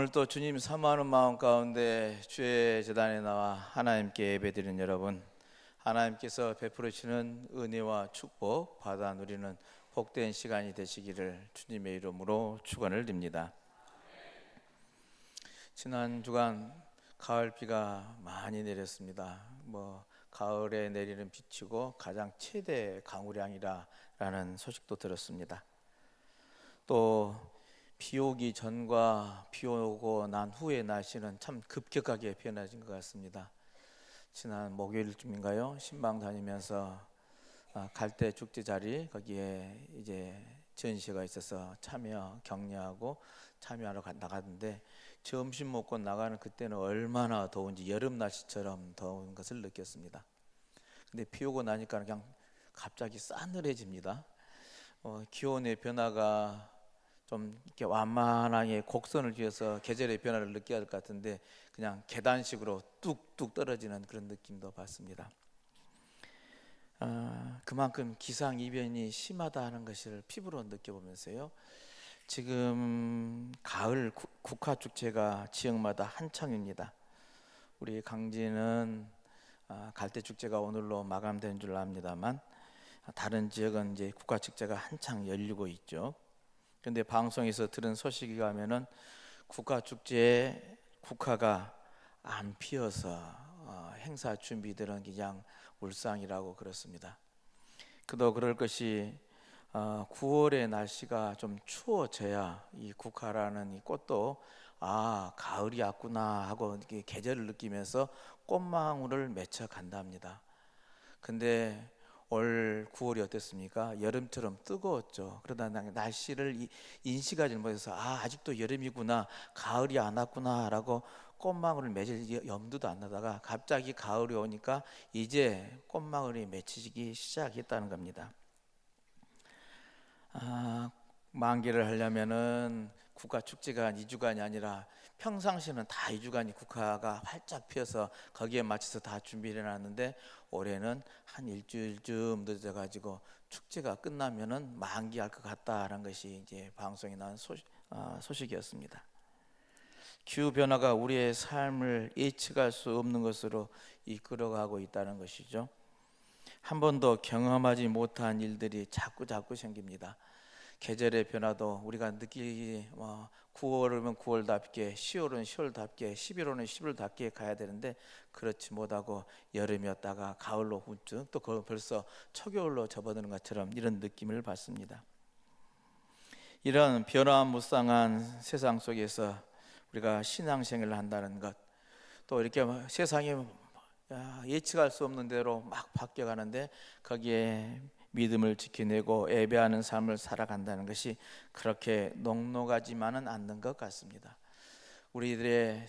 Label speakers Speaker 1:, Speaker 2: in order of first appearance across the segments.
Speaker 1: 오늘 또 주님 사모하는 마음 가운데 주의 제단에 나와 하나님께 예배드리는 여러분, 하나님께서 베풀으시는 은혜와 축복 받아 누리는 복된 시간이 되시기를 주님의 이름으로 축원을 드립니다. 지난 주간 가을 비가 많이 내렸습니다. 가을에 내리는 비치고 가장 최대 강우량이라는 소식도 들었습니다. 또 비 오기 전과 비 오고 난 후의 날씨는 참 급격하게 변해진 것 같습니다. 지난 목요일쯤인가요? 신방 다니면서 갈대 축제 자리 거기에 이제 전시회가 있어서 격려하고 참여하러 나갔는데 점심 먹고 나가는 그때는 얼마나 더운지 여름 날씨처럼 더운 것을 느꼈습니다. 근데 비 오고 나니까 그냥 갑자기 싸늘해집니다. 기온의 변화가 좀 이렇게 완만하게 곡선을 쥐어서 계절의 변화를 느껴야 할 것 같은데 그냥 계단식으로 뚝뚝 떨어지는 그런 느낌도 받습니다. 그만큼 기상이변이 심하다 하는 것을 피부로 느껴보면서요, 지금 가을 국화축제가 지역마다 한창입니다. 우리 강진은 갈대축제가 오늘로 마감된 줄 압니다만 다른 지역은 이제 국화축제가 한창 열리고 있죠. 그런데 방송에서 들은 소식이 가면은 국화축제에 국화가 안 피어서 행사 준비들은 그냥 울상이라고 그렇습니다. 그도 그럴 것이 9월의 날씨가 좀 추워져야 이 국화라는 이 꽃도 가을이 왔구나 하고 이렇게 계절을 느끼면서 꽃망울을 맺혀 간답니다. 근데 올 9월이 어땠습니까? 여름처럼 뜨거웠죠. 그러다 날씨를 인식하지 못해서 아직도 여름이구나, 가을이 안 왔구나 라고 꽃망울을 맺을 염두도 안 나다가 갑자기 가을이 오니까 이제 꽃망울이 맺히기 시작했다는 겁니다. 만개를 하려면은 국화축제가 2주간이 아니라 평상시는 다 2주간이 국화가 활짝 피어서 거기에 맞춰서 다 준비를 해놨는데 올해는 한 일주일쯤 늦어가지고 축제가 끝나면은 만개할 것 같다라는 것이 이제 방송에 나온 소식이었습니다. 기후 변화가 우리의 삶을 예측할 수 없는 것으로 이끌어가고 있다는 것이죠. 한 번도 경험하지 못한 일들이 자꾸 생깁니다. 계절의 변화도 우리가 느끼기 9월이면 9월답게, 10월은 10월답게, 11월은 11월답게 가야 되는데 그렇지 못하고 여름이었다가 가을로 훌쩍 또 벌써 초겨울로 접어드는 것처럼 이런 느낌을 받습니다. 이런 변화무쌍한 세상 속에서 우리가 신앙생활을 한다는 것, 또 이렇게 세상이 예측할 수 없는 대로 막 바뀌어가는데 거기에 믿음을 지켜내고 예배하는 삶을 살아간다는 것이 그렇게 녹록하지만은 않는 것 같습니다. 우리들의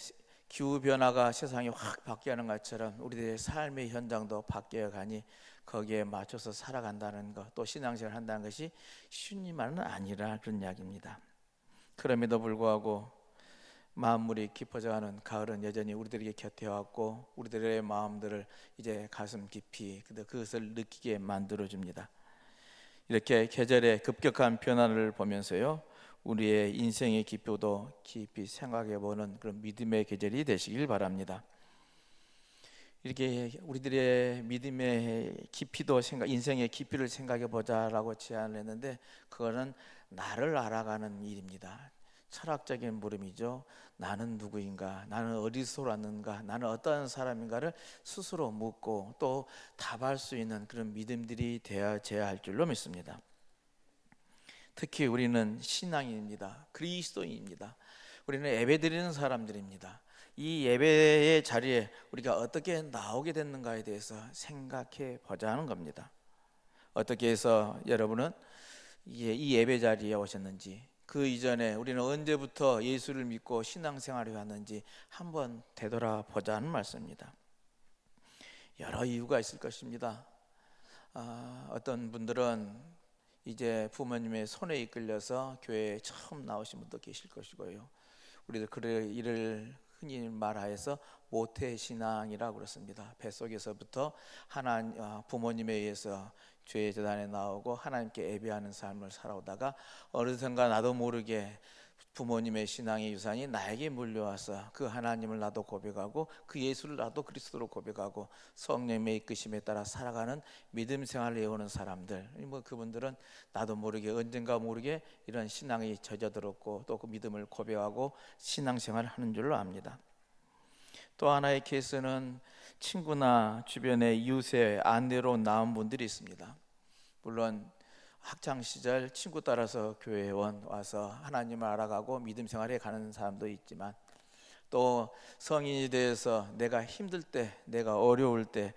Speaker 1: 기후변화가 세상이 확 바뀌어가는 것처럼 우리들의 삶의 현장도 바뀌어가니 거기에 맞춰서 살아간다는 것, 또 신앙생활을 한다는 것이 쉬운 일만은 아니라 그런 이야기입니다. 그럼에도 불구하고 만물이 깊어져가는 가을은 여전히 우리들에게 곁에 왔고 우리들의 마음들을 이제 가슴 깊이 그것을 느끼게 만들어줍니다. 이렇게 계절의 급격한 변화를 보면서요, 우리의 인생의 기표도 깊이 생각해보는 그런 믿음의 계절이 되시길 바랍니다. 이렇게 우리들의 믿음의 깊이도 인생의 깊이를 생각해보자라고 제안을 했는데 그거는 나를 알아가는 일입니다. 철학적인 물음이죠. 나는 누구인가? 나는 어디서 왔는가? 나는 어떤 사람인가를 스스로 묻고 또 답할 수 있는 그런 믿음들이 되어져야 할 줄로 믿습니다. 특히 우리는 신앙인입니다. 그리스도인입니다. 우리는 예배드리는 사람들입니다. 이 예배의 자리에 우리가 어떻게 나오게 됐는가에 대해서 생각해 보자 하는 겁니다. 어떻게 해서 여러분은 이 예배 자리에 오셨는지, 그 이전에 우리는 언제부터 예수를 믿고 신앙생활을 해왔는지 한번 되돌아보자는 말씀입니다. 여러 이유가 있을 것입니다. 어떤 분들은 이제 부모님의 손에 이끌려서 교회에 처음 나오신 분도 계실 것이고요. 우리들 이를 흔히 말하여서 모태신앙이라고 그렇습니다. 뱃속에서부터 부모님에 의해서 죄의 재단에 나오고 하나님께 예배하는 삶을 살아오다가 어느샌가 나도 모르게 부모님의 신앙의 유산이 나에게 물려와서 그 하나님을 나도 고백하고 그 예수를 나도 그리스도로 고백하고 성령의 이끄심에 따라 살아가는 믿음 생활을 해오는 사람들, 그분들은 나도 모르게 언젠가 모르게 이런 신앙이 젖어들었고 또 그 믿음을 고백하고 신앙생활을 하는 줄로 압니다. 또 하나의 케이스는 친구나 주변의 이웃의 안내로 나온 분들이 있습니다. 물론 학창 시절 친구 따라서 교회에 와서 하나님을 알아가고 믿음 생활에 가는 사람도 있지만, 또 성인이 돼서 내가 힘들 때, 내가 어려울 때,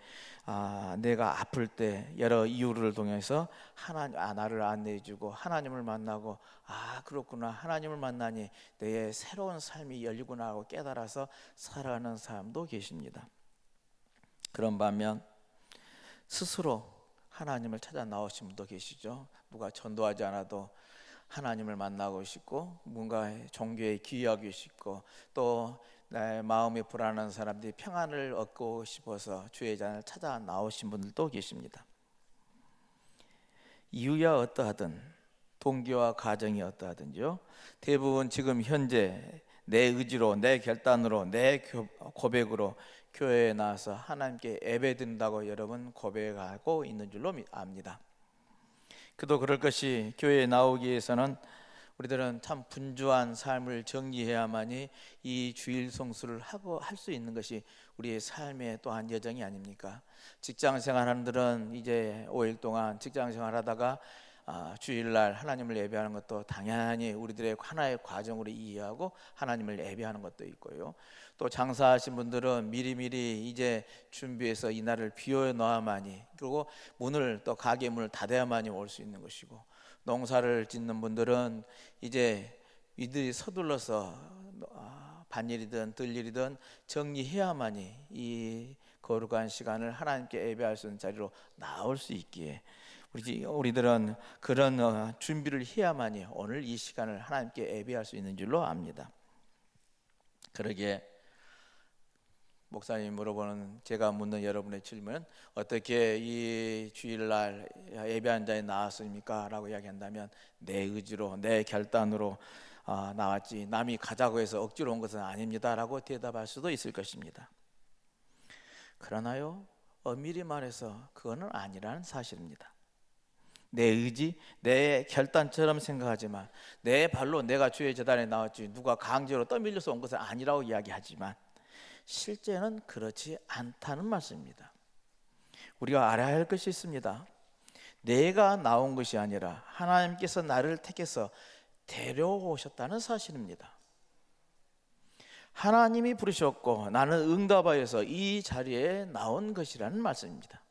Speaker 1: 내가 아플 때 여러 이유를 통해서 나를 안내해주고 하나님을 만나고 그렇구나, 하나님을 만나니 내 새로운 삶이 열리구나 하고 깨달아서 살아가는 사람도 계십니다. 그런 반면 스스로 하나님을 찾아 나오신 분도 계시죠. 누가 전도하지 않아도 하나님을 만나고 싶고 뭔가 종교에 기여하고 싶고 또 나의 마음이 불안한 사람들이 평안을 얻고 싶어서 주의 잔을 찾아 나오신 분들도 계십니다. 이유야 어떠하든 동기와 가정이 어떠하든지요, 대부분 지금 현재 내 의지로, 내 결단으로, 내 고백으로 교회에 나와서 하나님께 예배드린다고 여러분 고백하고 있는 줄로 압니다. 그도 그럴 것이 교회에 나오기 위해서는 우리들은 참 분주한 삶을 정리해야만이 이 주일 성수를 하고 할 수 있는 것이 우리의 삶의 또한 여정이 아닙니까? 직장 생활하는 분들은 이제 5일 동안 직장 생활하다가 주일날 하나님을 예배하는 것도 당연히 우리들의 하나의 과정으로 이해하고 하나님을 예배하는 것도 있고요. 또 장사하신 분들은 미리미리 이제 준비해서 이날을 비워 놓아야만이, 그리고 또 가게 문을 닫아야만이 올 수 있는 것이고, 농사를 짓는 분들은 이제 이들이 서둘러서 반일이든 들일이든 정리해야만이 이 거룩한 시간을 하나님께 예배할 수 있는 자리로 나올 수 있기에 우리들은 그런 준비를 해야만이 오늘 이 시간을 하나님께 예배할 수 있는 줄로 압니다. 그러기에 목사님 물어보는, 제가 묻는 여러분의 질문은 어떻게 이 주일날 예배한 자에 나왔습니까? 라고 이야기한다면 내 의지로, 내 결단으로 나왔지 남이 가자고 해서 억지로 온 것은 아닙니다 라고 대답할 수도 있을 것입니다. 그러나요, 엄밀히 말해서 그거는 아니라는 사실입니다. 내 의지, 내 결단처럼 생각하지만 내 발로 내가 주의 제단에 나왔지 누가 강제로 떠밀려서 온 것은 아니라고 이야기하지만 실제는 그렇지 않다는 말씀입니다. 우리가 알아야 할 것이 있습니다. 내가 나온 것이 아니라 하나님께서 나를 택해서 데려오셨다는 사실입니다. 하나님이 부르셨고 나는 응답하여서 이 자리에 나온 것이라는 말씀입니다.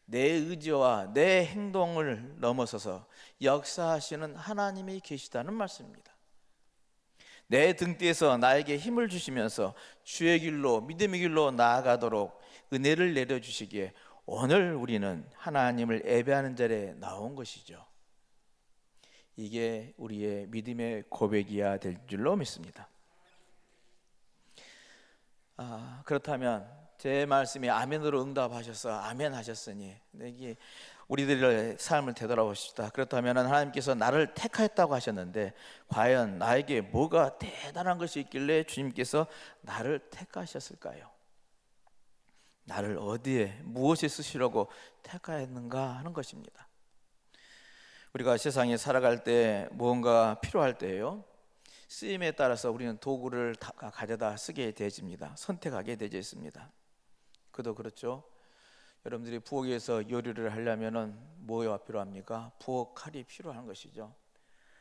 Speaker 1: 내 의지와 내 행동을 넘어서서 역사하시는 하나님이 계시다는 말씀입니다. 내 등 뒤에서 나에게 힘을 주시면서 주의 길로, 믿음의 길로 나아가도록 은혜를 내려주시기에 오늘 우리는 하나님을 예배하는 자리에 나온 것이죠. 이게 우리의 믿음의 고백이어야 될 줄로 믿습니다. 그렇다면 제 말씀이 아멘으로 응답하셔서 아멘 하셨으니 우리들의 삶을 되돌아보십시다. 그렇다면 하나님께서 나를 택하였다고 하셨는데 과연 나에게 뭐가 대단한 것이 있길래 주님께서 나를 택하셨을까요? 나를 어디에 무엇에 쓰시려고 택하였는가 하는 것입니다. 우리가 세상에 살아갈 때 무언가 필요할 때요, 쓰임에 따라서 우리는 도구를 가져다 쓰게 되어집니다. 선택하게 되어 있습니다. 그도 그렇죠. 여러분들이 부엌에서 요리를 하려면은 뭐가 필요합니까? 부엌 칼이 필요한 것이죠.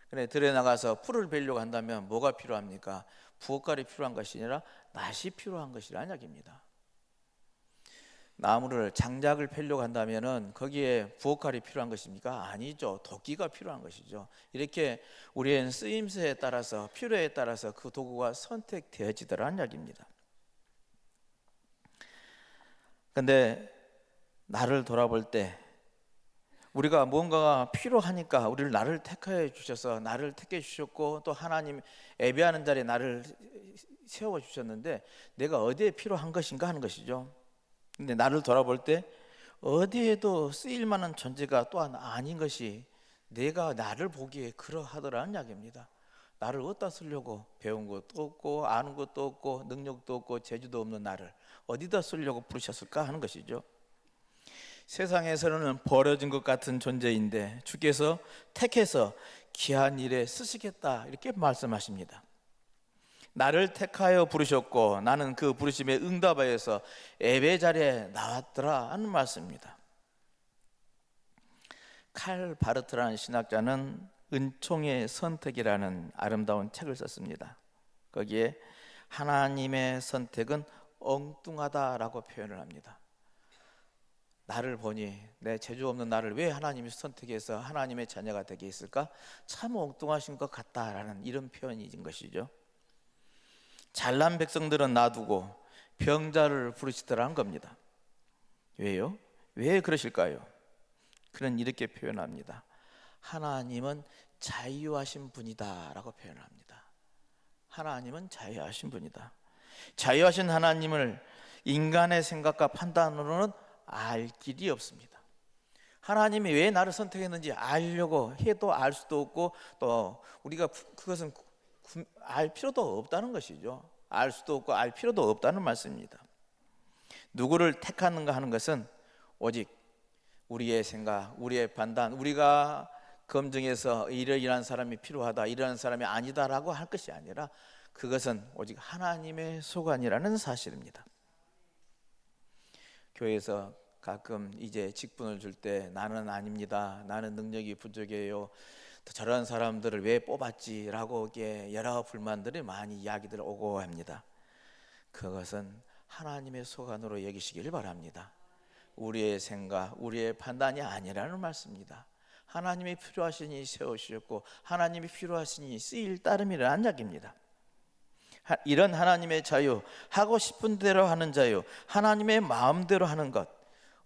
Speaker 1: 그런데 들에 나가서 풀을 베려고 한다면 뭐가 필요합니까? 부엌 칼이 필요한 것이 아니라 낫이 필요한 것이라는 이야기입니다. 나무를 장작을 패려고 한다면은 거기에 부엌 칼이 필요한 것입니까? 아니죠. 도끼가 필요한 것이죠. 이렇게 우리의 쓰임새에 따라서, 필요에 따라서 그 도구가 선택되어지더라는 이야기입니다. 근데 나를 돌아볼 때 우리가 뭔가가 필요하니까 나를 택해 주셔서 나를 택해 주셨고 또 하나님 예배하는 자리에 나를 세워 주셨는데 내가 어디에 필요한 것인가 하는 것이죠. 근데 나를 돌아볼 때 어디에도 쓰일 만한 존재가 또한 아닌 것이 내가 나를 보기에 그러하더라는 이야기입니다. 나를 어디다 쓰려고, 배운 것도 없고 아는 것도 없고 능력도 없고 재주도 없는 나를 어디다 쓰려고 부르셨을까 하는 것이죠. 세상에서는 버려진 것 같은 존재인데 주께서 택해서 귀한 일에 쓰시겠다 이렇게 말씀하십니다. 나를 택하여 부르셨고 나는 그 부르심에 응답하여서 예배 자리에 나왔더라 하는 말씀입니다. 칼 바르트라는 신학자는 은총의 선택이라는 아름다운 책을 썼습니다. 거기에 하나님의 선택은 엉뚱하다라고 표현을 합니다. 나를 보니 내 재주 없는 나를 왜 하나님이 선택해서 하나님의 자녀가 되게 했을까? 참 엉뚱하신 것 같다라는 이런 표현인 것이죠. 잘난 백성들은 놔두고 병자를 부르시더라는 겁니다. 왜요? 왜 그러실까요? 그는 이렇게 표현합니다. 하나님은 자유하신 분이다 라고 표현합니다. 하나님은 자유하신 분이다. 자유하신 하나님을 인간의 생각과 판단으로는 알 길이 없습니다. 하나님이 왜 나를 선택했는지 알려고 해도 알 수도 없고 또 우리가 그것은 알 필요도 없다는 것이죠. 알 수도 없고 알 필요도 없다는 말씀입니다. 누구를 택하는가 하는 것은 오직 우리의 생각, 우리의 판단, 우리가 검증해서 이러이러한 사람이 필요하다, 이러한 사람이 아니다라고 할 것이 아니라 그것은 오직 하나님의 소관이라는 사실입니다. 교회에서 가끔 이제 직분을 줄 때 나는 아닙니다, 나는 능력이 부족해요, 저런 사람들을 왜 뽑았지라고 여러 불만들이 많이 이야기들 오고 합니다. 그것은 하나님의 소관으로 여기시길 바랍니다. 우리의 생각, 우리의 판단이 아니라는 말씀입니다. 하나님이 필요하시니 세우셨고 하나님이 필요하시니 쓰일 따름이라는 이야기입니다. 이런 하나님의 자유, 하고 싶은 대로 하는 자유, 하나님의 마음대로 하는 것,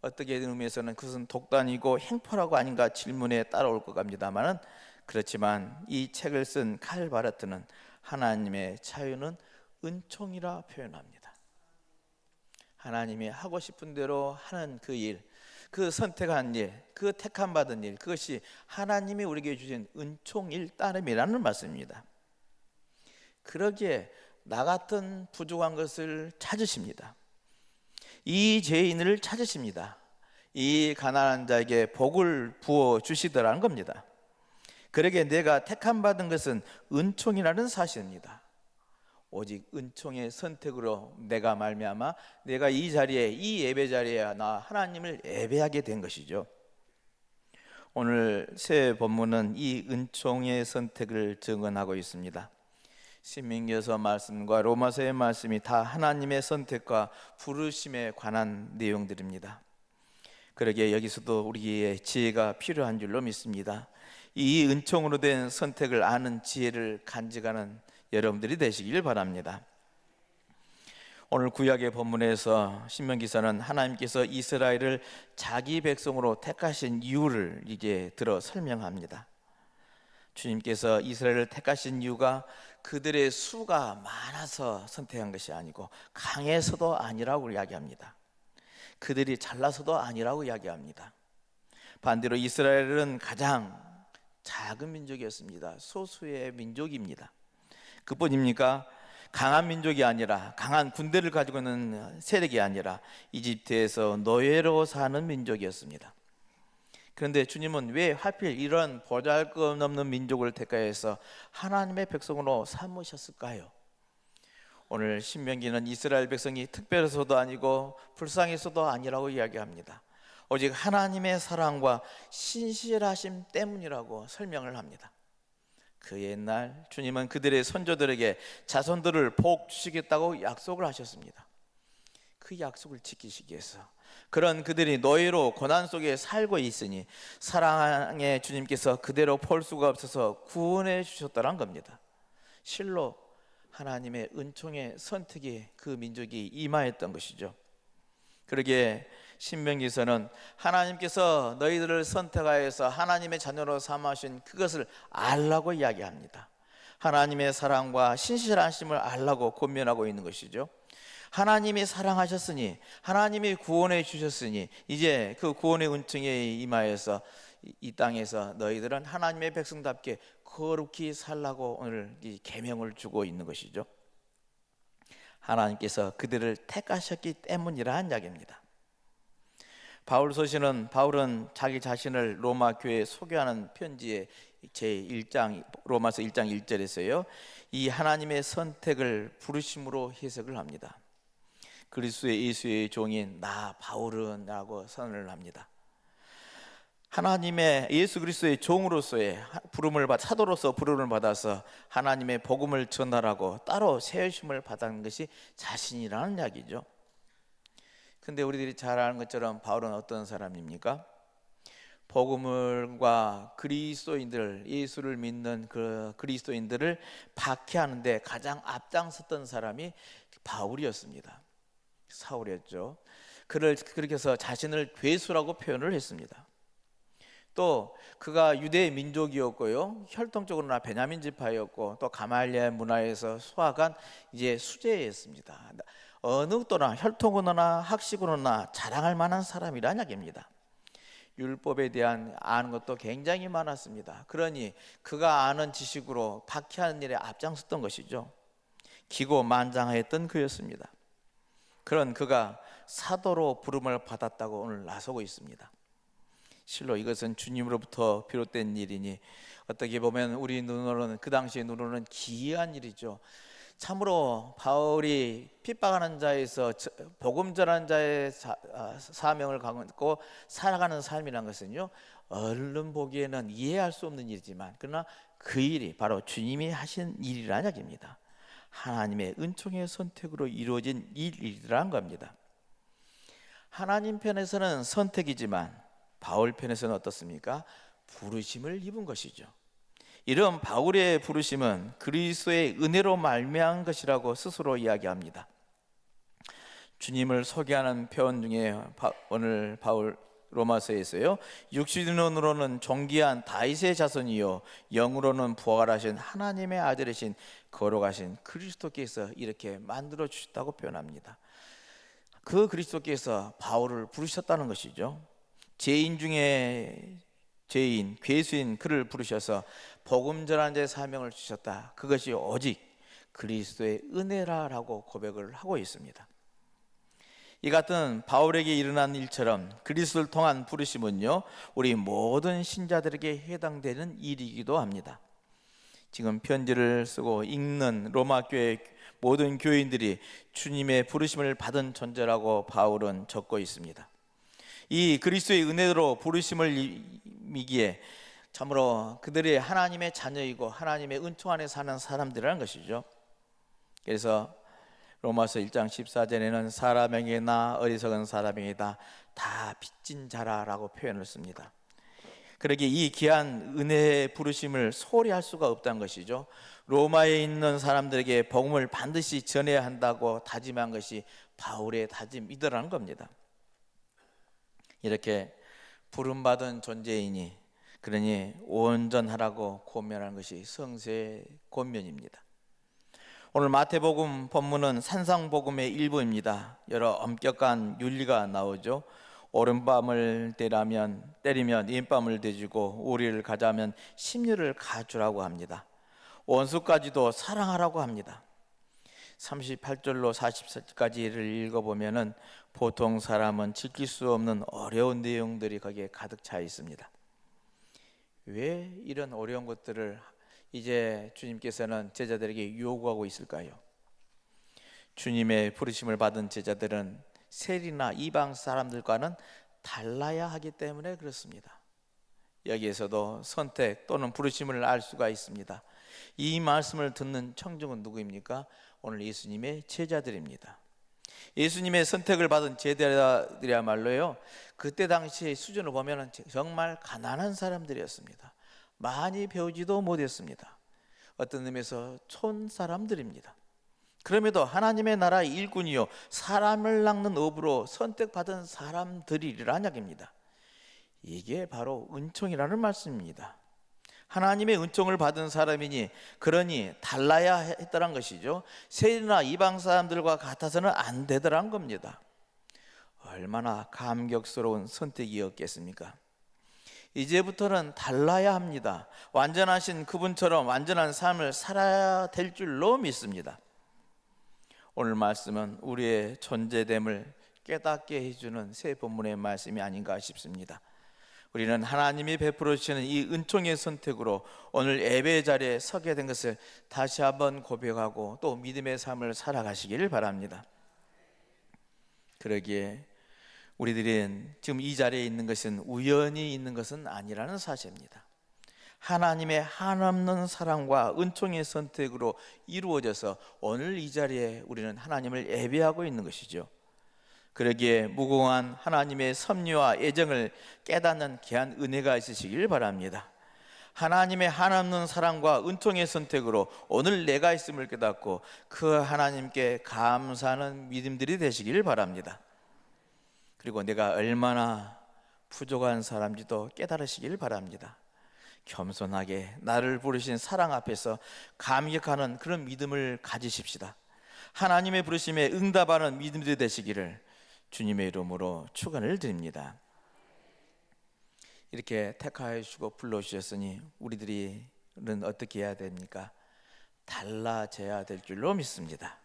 Speaker 1: 어떻게 의미에서는 그것은 독단이고 행포라고 아닌가 질문에 따라올 것 같습니다만은 그렇지만 이 책을 쓴 칼 바르트는 하나님의 자유는 은총이라 표현합니다. 하나님이 하고 싶은 대로 하는 그 일, 그 선택한 일, 그 택함 받은 일, 그것이 하나님이 우리에게 주신 은총일 따름이라는 말씀입니다. 그러기에 나 같은 부족한 것을 찾으십니다. 이 죄인을 찾으십니다. 이 가난한 자에게 복을 부어 주시더라는 겁니다. 그러기에 내가 택함 받은 것은 은총이라는 사실입니다. 오직 은총의 선택으로 내가 말미암아 내가 이 자리에, 이 예배 자리에 나 하나님을 예배하게 된 것이죠. 오늘 새 본문은 이 은총의 선택을 증언하고 있습니다. 신명기서 말씀과 로마서의 말씀이 다 하나님의 선택과 부르심에 관한 내용들입니다. 그러기에 여기서도 우리의 지혜가 필요한 줄로 믿습니다. 이 은총으로 된 선택을 아는 지혜를 간직하는 여러분들이 되시길 바랍니다. 오늘 구약의 본문에서 신명기서는 하나님께서 이스라엘을 자기 백성으로 택하신 이유를 이제 들어 설명합니다. 주님께서 이스라엘을 택하신 이유가 그들의 수가 많아서 선택한 것이 아니고 강해서도 아니라고 이야기합니다. 그들이 잘나서도 아니라고 이야기합니다. 반대로 이스라엘은 가장 작은 민족이었습니다. 소수의 민족입니다. 그뿐입니까? 강한 민족이 아니라, 강한 군대를 가지고 있는 세력이 아니라 이집트에서 노예로 사는 민족이었습니다. 그런데 주님은 왜 하필 이런 보잘것없는 민족을 택하여서 하나님의 백성으로 삼으셨을까요? 오늘 신명기는 이스라엘 백성이 특별해서도 아니고 불쌍해서도 아니라고 이야기합니다. 오직 하나님의 사랑과 신실하심 때문이라고 설명을 합니다. 그 옛날 주님은 그들의 선조들에게 자손들을 복 주시겠다고 약속을 하셨습니다. 그 약속을 지키시기 위해서 그런 그들이 노예로 고난 속에 살고 있으니 사랑의 주님께서 그대로 볼 수가 없어서 구원해 주셨다는 겁니다. 실로 하나님의 은총의 선택이 그 민족이 임하였던 것이죠. 그러기에 신명기서는 하나님께서 너희들을 선택하여서 하나님의 자녀로 삼으신 그것을 알라고 이야기합니다. 하나님의 사랑과 신실하심을 알라고 권면하고 있는 것이죠. 하나님이 사랑하셨으니, 하나님이 구원해 주셨으니 이제 그 구원의 은총에 임하여서 이 땅에서 너희들은 하나님의 백성답게 거룩히 살라고 오늘 이 계명을 주고 있는 것이죠. 하나님께서 그들을 택하셨기 때문이라는 이야기입니다. 바울은 자기 자신을 로마 교회에 소개하는 편지의 제1장 로마서 1장 1절에서요. 이 하나님의 선택을 부르심으로 해석을 합니다. 그리스도의 예수의 종인 나 바울은라고 선언을 합니다. 하나님의 예수 그리스도의 종으로서의 사도로서 부름을 받아서 하나님의 복음을 전하라고 따로 세우심을 받은 것이 자신이라는 이야기죠. 근데 우리들이 잘 아는 것처럼 바울은 어떤 사람입니까? 복음과 그리스도인들, 예수를 믿는 그 그리스도인들을 박해하는데 가장 앞장섰던 사람이 바울이었습니다. 사울이었죠. 그렇게 해서 자신을 괴수라고 표현을 했습니다. 또 그가 유대 민족이었고요, 혈통적으로나 베냐민 지파였고, 또 가말리엘 문화에서 수학한 이제 수재였습니다. 어느 또나 혈통으로나 학식으로나 자랑할 만한 사람이라는 이야기입니다. 율법에 대한 아는 것도 굉장히 많았습니다. 그러니 그가 아는 지식으로 박해하는 일에 앞장섰던 것이죠. 기고만장하였던 그였습니다. 그런 그가 사도로 부름을 받았다고 오늘 나서고 있습니다. 실로 이것은 주님으로부터 비롯된 일이니 어떻게 보면 우리 눈으로는, 그 당시의 눈으로는 기이한 일이죠. 참으로 바울이 핍박하는 자에서 복음 전하는 자의 사명을 갖고 살아가는 삶이라는 것은요, 얼른 보기에는 이해할 수 없는 일이지만 그러나 그 일이 바로 주님이 하신 일이라는 이야기입니다. 하나님의 은총의 선택으로 이루어진 일이라는 겁니다. 하나님 편에서는 선택이지만 바울 편에서는 어떻습니까? 부르심을 입은 것이죠. 이런 바울의 부르심은 그리스도의 은혜로 말미암은 것이라고 스스로 이야기합니다. 주님을 소개하는 표현 중에 오늘 바울 로마서에서요, 육신으로는 존귀한 다윗의 자손이요 영으로는 부활하신 하나님의 아들이신 거룩하신 그리스도께서 이렇게 만들어 주셨다고 표현합니다. 그 그리스도께서 바울을 부르셨다는 것이죠. 죄인 중에 죄인, 괴수인 그를 부르셔서 복음 전하는 자의 사명을 주셨다. 그것이 오직 그리스도의 은혜라라고 고백을 하고 있습니다. 이 같은 바울에게 일어난 일처럼 그리스도를 통한 부르심은요, 우리 모든 신자들에게 해당되는 일이기도 합니다. 지금 편지를 쓰고 읽는 로마 교회 모든 교인들이 주님의 부르심을 받은 존재라고 바울은 적고 있습니다. 이 그리스도의 은혜로 부르심을 이기에 참으로 그들이 하나님의 자녀이고 하나님의 은총 안에 사는 사람들이라는 것이죠. 그래서 로마서 1장 14절에는 사람에게나 어리석은 사람에게다 다 빚진 자라라고 표현을 씁니다. 그러기에 이 귀한 은혜의 부르심을 소홀히 할 수가 없다는 것이죠. 로마에 있는 사람들에게 복음을 반드시 전해야 한다고 다짐한 것이 바울의 다짐이더라는 겁니다. 이렇게 부름받은 존재이니 그러니 온전하라고 권면하는 것이 성서의 권면입니다. 오늘 마태복음 본문은 산상복음의 일부입니다. 여러 엄격한 윤리가 나오죠. 오른밤을 때리면 왼밤을 대주고 오리를 가자면 십리를 가주라고 합니다. 원수까지도 사랑하라고 합니다. 38절로 40절까지를 읽어보면은 보통 사람은 지킬 수 없는 어려운 내용들이 거기에 가득 차 있습니다. 왜 이런 어려운 것들을 이제 주님께서는 제자들에게 요구하고 있을까요? 주님의 부르심을 받은 제자들은 세리나 이방 사람들과는 달라야 하기 때문에 그렇습니다. 여기에서도 선택 또는 부르심을 알 수가 있습니다. 이 말씀을 듣는 청중은 누구입니까? 오늘 예수님의 제자들입니다. 예수님의 선택을 받은 제자들이야말로요, 그때 당시의 수준을 보면 정말 가난한 사람들이었습니다. 많이 배우지도 못했습니다. 어떤 의미에서 촌 사람들입니다. 그럼에도 하나님의 나라의 일꾼이요 사람을 낚는 업으로 선택받은 사람들이라는 이야기입니다. 이게 바로 은총이라는 말씀입니다. 하나님의 은총을 받은 사람이니 그러니 달라야 했더란 것이죠. 세리나 이방 사람들과 같아서는 안 되더란 겁니다. 얼마나 감격스러운 선택이었겠습니까? 이제부터는 달라야 합니다. 완전하신 그분처럼 완전한 삶을 살아야 될 줄로 믿습니다. 오늘 말씀은 우리의 존재됨을 깨닫게 해주는 새 본문의 말씀이 아닌가 싶습니다. 우리는 하나님이 베풀어 주시는 이 은총의 선택으로 오늘 예배 자리에 서게 된 것을 다시 한번 고백하고 또 믿음의 삶을 살아가시기를 바랍니다. 그러기에 우리들이 지금 이 자리에 있는 것은 우연히 있는 것은 아니라는 사실입니다. 하나님의 한없는 사랑과 은총의 선택으로 이루어져서 오늘 이 자리에 우리는 하나님을 예배하고 있는 것이죠. 그러기에 무궁한 하나님의 섭리와 애정을 깨닫는 귀한 은혜가 있으시길 바랍니다. 하나님의 한없는 사랑과 은총의 선택으로 오늘 내가 있음을 깨닫고 그 하나님께 감사하는 믿음들이 되시길 바랍니다. 그리고 내가 얼마나 부족한 사람인지도 깨달으시길 바랍니다. 겸손하게 나를 부르신 사랑 앞에서 감격하는 그런 믿음을 가지십시다. 하나님의 부르심에 응답하는 믿음들이 되시기를 주님의 이름으로 축원을 드립니다. 이렇게 택하여 주시고 불러주셨으니 우리들은 어떻게 해야 됩니까? 달라져야 될 줄로 믿습니다.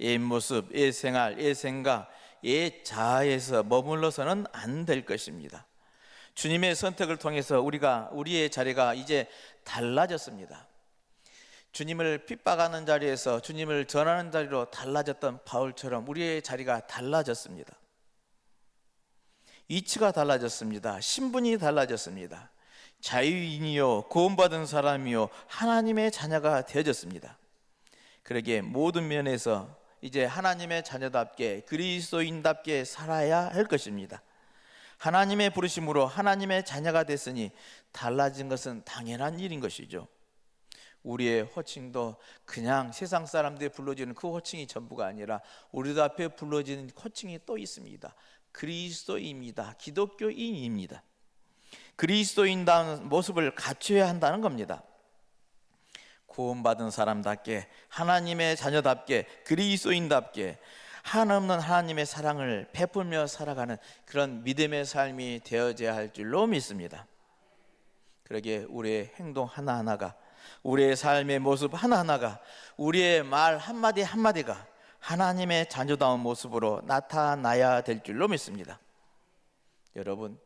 Speaker 1: 옛 모습, 옛 생활, 옛 생각, 옛 자아에서 머물러서는 안 될 것입니다. 주님의 선택을 통해서 우리의 자리가 이제 달라졌습니다. 주님을 핍박하는 자리에서 주님을 전하는 자리로 달라졌던 바울처럼 우리의 자리가 달라졌습니다. 위치가 달라졌습니다. 신분이 달라졌습니다. 자유인이요 구원받은 사람이요 하나님의 자녀가 되어졌습니다. 그러기에 모든 면에서 이제 하나님의 자녀답게 그리스도인답게 살아야 할 것입니다. 하나님의 부르심으로 하나님의 자녀가 됐으니 달라진 것은 당연한 일인 것이죠. 우리의 호칭도 그냥 세상 사람들이 불러주는 그 호칭이 전부가 아니라 우리도 앞에 불러지는 호칭이 또 있습니다. 그리스도인입니다. 기독교인입니다. 그리스도인다운 모습을 갖춰야 한다는 겁니다. 구원받은 사람답게 하나님의 자녀답게 그리스도인답게 한없는 하나님의 사랑을 베풀며 살아가는 그런 믿음의 삶이 되어져야 할 줄로 믿습니다. 그러기에 우리의 행동 하나하나가 우리의 삶의 모습 하나하나가 우리의 말 한마디 한마디가 하나님의 자녀다운 모습으로 나타나야 될 줄로 믿습니다. 여러분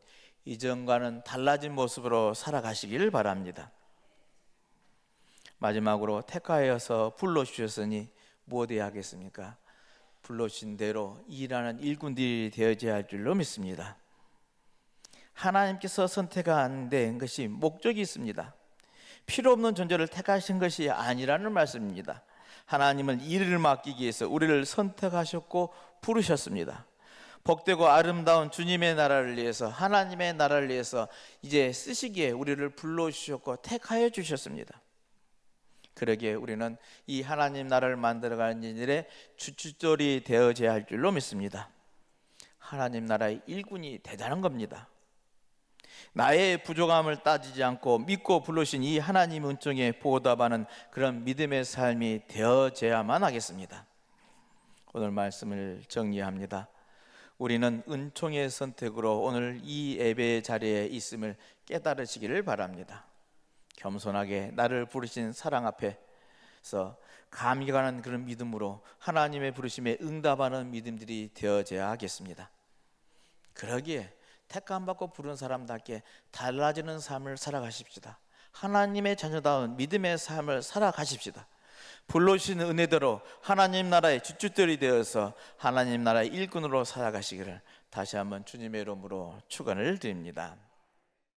Speaker 1: 이전과는 달라진 모습으로 살아가시기를 바랍니다. 마지막으로 택하여서 불러주셨으니 무엇 해야 하겠습니까? 불러주신 대로 일하는 일꾼들이 되어져야 할 줄로 믿습니다. 하나님께서 선택한 것이 목적이 있습니다. 필요 없는 존재를 택하신 것이 아니라는 말씀입니다. 하나님은 일을 맡기기 위해서 우리를 선택하셨고 부르셨습니다. 복되고 아름다운 주님의 나라를 위해서 하나님의 나라를 위해서 이제 쓰시기에 우리를 불러주셨고 택하여 주셨습니다. 그러기에 우리는 이 하나님 나라를 만들어가는 일에 주춧돌이 되어져야 할 줄로 믿습니다. 하나님 나라의 일꾼이 대단한 겁니다. 나의 부족함을 따지지 않고 믿고 부르신 이 하나님 은총에 보답하는 그런 믿음의 삶이 되어져야만 하겠습니다. 오늘 말씀을 정리합니다. 우리는 은총의 선택으로 오늘 이 예배의 자리에 있음을 깨달으시기를 바랍니다. 겸손하게 나를 부르신 사랑 앞에서 감격하는 그런 믿음으로 하나님의 부르심에 응답하는 믿음들이 되어져야 하겠습니다. 그러기에 택함 받고 부른 사람답게 달라지는 삶을 살아가십시다. 하나님의 자녀다운 믿음의 삶을 살아가십시다. 불러주신 은혜대로 하나님 나라의 주춧돌이 되어서 하나님 나라의 일꾼으로 살아가시기를 다시 한번 주님의 이름으로 축원을 드립니다.